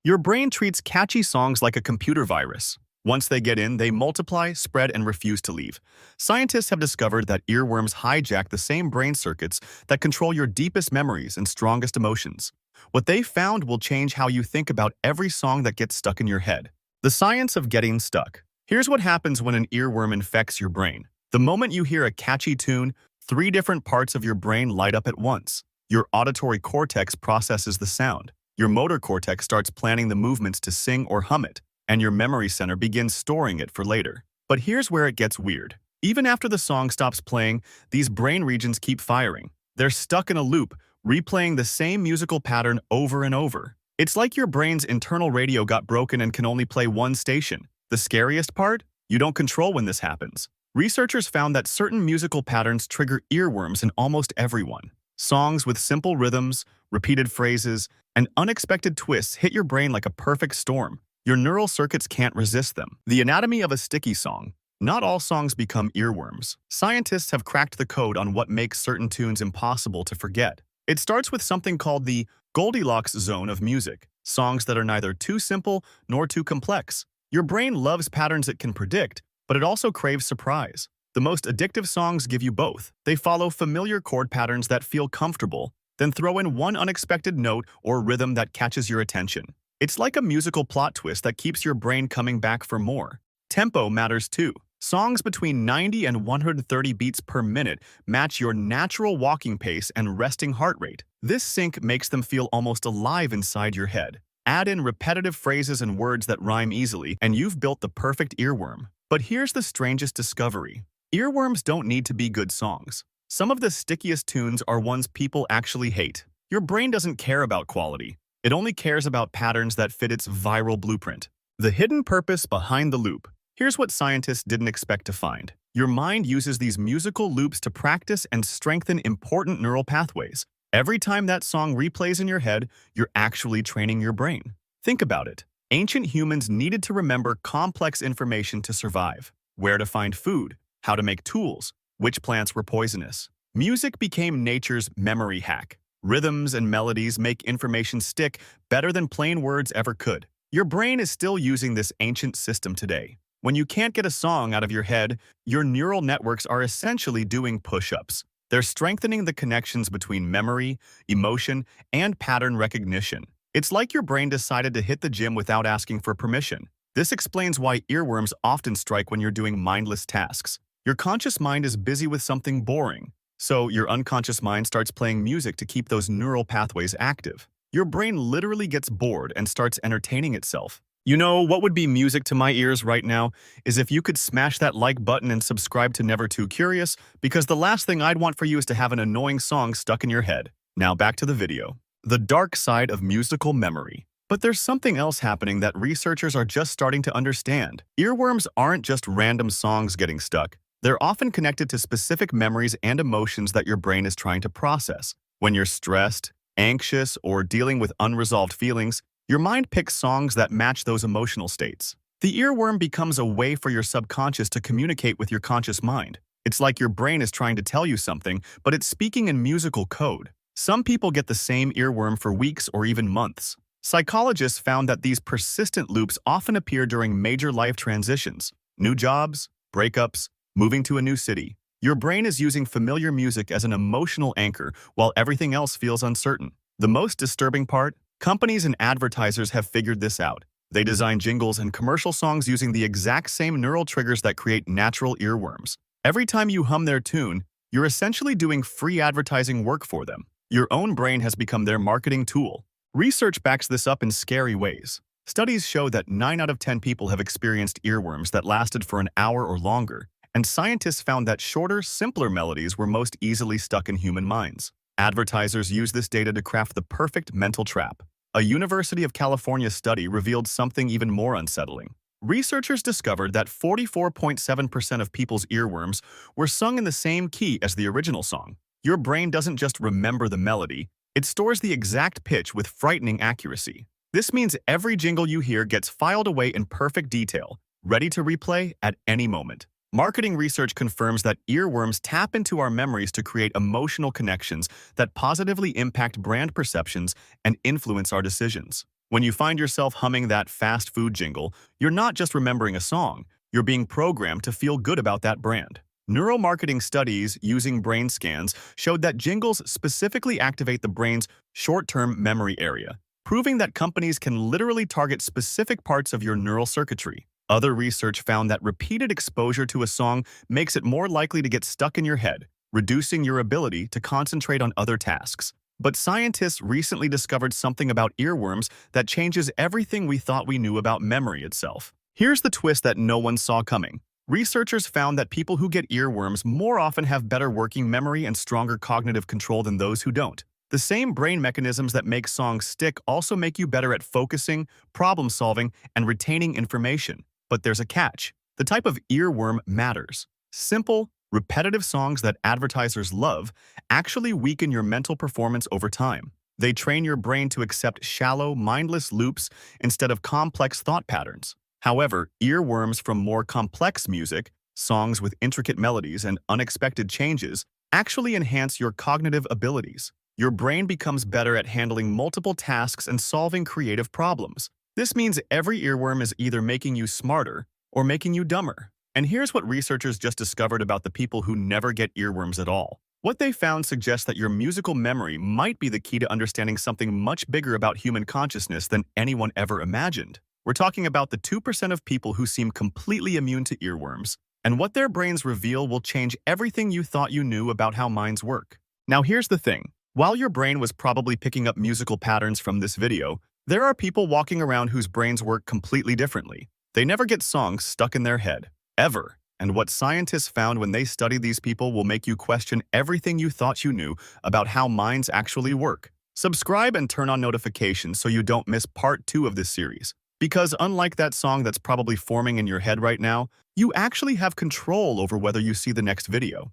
Your brain treats catchy songs like a computer virus. Once they get in, they multiply, spread, and refuse to leave. Scientists have discovered that earworms hijack the same brain circuits that control your deepest memories and strongest emotions. What they found will change how you think about every song that gets stuck in your head. The science of getting stuck. Here's what happens when an earworm infects your brain. The moment you hear a catchy tune, three different parts of your brain light up at once. Your auditory cortex processes the sound. Your motor cortex starts planning the movements to sing or hum it, and your memory center begins storing it for later. But here's where it gets weird. Even after the song stops playing, these brain regions keep firing. They're stuck in a loop, replaying the same musical pattern over and over. It's like your brain's internal radio got broken and can only play one station. The scariest part? You don't control when this happens. Researchers found that certain musical patterns trigger earworms in almost everyone. Songs with simple rhythms, repeated phrases, and unexpected twists hit your brain like a perfect storm. Your neural circuits can't resist them. The anatomy of a sticky song. Not all songs become earworms. Scientists have cracked the code on what makes certain tunes impossible to forget. It starts with something called the Goldilocks zone of music, songs that are neither too simple nor too complex. Your brain loves patterns it can predict, but it also craves surprise. The most addictive songs give you both. They follow familiar chord patterns that feel comfortable, then throw in one unexpected note or rhythm that catches your attention. It's like a musical plot twist that keeps your brain coming back for more. Tempo matters too. Songs between 90 and 130 beats per minute match your natural walking pace and resting heart rate. This sync makes them feel almost alive inside your head. Add in repetitive phrases and words that rhyme easily, and you've built the perfect earworm. But here's the strangest discovery. Earworms don't need to be good songs. Some of the stickiest tunes are ones people actually hate. Your brain doesn't care about quality. It only cares about patterns that fit its viral blueprint. The hidden purpose behind the loop. Here's what scientists didn't expect to find. Your mind uses these musical loops to practice and strengthen important neural pathways. Every time that song replays in your head, you're actually training your brain. Think about it. Ancient humans needed to remember complex information to survive. Where to find food, how to make tools, which plants were poisonous. Music became nature's memory hack. Rhythms and melodies make information stick better than plain words ever could. Your brain is still using this ancient system today. When you can't get a song out of your head, your neural networks are essentially doing push-ups. They're strengthening the connections between memory, emotion, and pattern recognition. It's like your brain decided to hit the gym without asking for permission. This explains why earworms often strike when you're doing mindless tasks. Your conscious mind is busy with something boring, so your unconscious mind starts playing music to keep those neural pathways active. Your brain literally gets bored and starts entertaining itself. You know, what would be music to my ears right now is if you could smash that like button and subscribe to Never Too Curious, because the last thing I'd want for you is to have an annoying song stuck in your head. Now back to the video. The dark side of musical memory. But there's something else happening that researchers are just starting to understand. Earworms aren't just random songs getting stuck. They're often connected to specific memories and emotions that your brain is trying to process. When you're stressed, anxious, or dealing with unresolved feelings, your mind picks songs that match those emotional states. The earworm becomes a way for your subconscious to communicate with your conscious mind. It's like your brain is trying to tell you something, but it's speaking in musical code. Some people get the same earworm for weeks or even months. Psychologists found that these persistent loops often appear during major life transitions, new jobs, breakups, moving to a new city. Your brain is using familiar music as an emotional anchor while everything else feels uncertain. The most disturbing part? Companies and advertisers have figured this out. They design jingles and commercial songs using the exact same neural triggers that create natural earworms. Every time you hum their tune, you're essentially doing free advertising work for them. Your own brain has become their marketing tool. Research backs this up in scary ways. Studies show that 9 out of 10 people have experienced earworms that lasted for an hour or longer, and scientists found that shorter, simpler melodies were most easily stuck in human minds. Advertisers use this data to craft the perfect mental trap. A University of California study revealed something even more unsettling. Researchers discovered that 44.7% of people's earworms were sung in the same key as the original song. Your brain doesn't just remember the melody, it stores the exact pitch with frightening accuracy. This means every jingle you hear gets filed away in perfect detail, ready to replay at any moment. Marketing research confirms that earworms tap into our memories to create emotional connections that positively impact brand perceptions and influence our decisions. When you find yourself humming that fast food jingle, you're not just remembering a song, you're being programmed to feel good about that brand. Neuromarketing studies using brain scans showed that jingles specifically activate the brain's short-term memory area, proving that companies can literally target specific parts of your neural circuitry. Other research found that repeated exposure to a song makes it more likely to get stuck in your head, reducing your ability to concentrate on other tasks. But scientists recently discovered something about earworms that changes everything we thought we knew about memory itself. Here's the twist that no one saw coming. Researchers found that people who get earworms more often have better working memory and stronger cognitive control than those who don't. The same brain mechanisms that make songs stick also make you better at focusing, problem solving, and retaining information. But there's a catch. The type of earworm matters. Simple, repetitive songs that advertisers love actually weaken your mental performance over time. They train your brain to accept shallow, mindless loops instead of complex thought patterns. However, earworms from more complex music, songs with intricate melodies and unexpected changes, actually enhance your cognitive abilities. Your brain becomes better at handling multiple tasks and solving creative problems. This means every earworm is either making you smarter or making you dumber. And here's what researchers just discovered about the people who never get earworms at all. What they found suggests that your musical memory might be the key to understanding something much bigger about human consciousness than anyone ever imagined. We're talking about the 2% of people who seem completely immune to earworms, and what their brains reveal will change everything you thought you knew about how minds work. Now here's the thing. While your brain was probably picking up musical patterns from this video, there are people walking around whose brains work completely differently. They never get songs stuck in their head, ever. And what scientists found when they studied these people will make you question everything you thought you knew about how minds actually work. Subscribe and turn on notifications so you don't miss part 2 of this series. Because unlike that song that's probably forming in your head right now, you actually have control over whether you see the next video.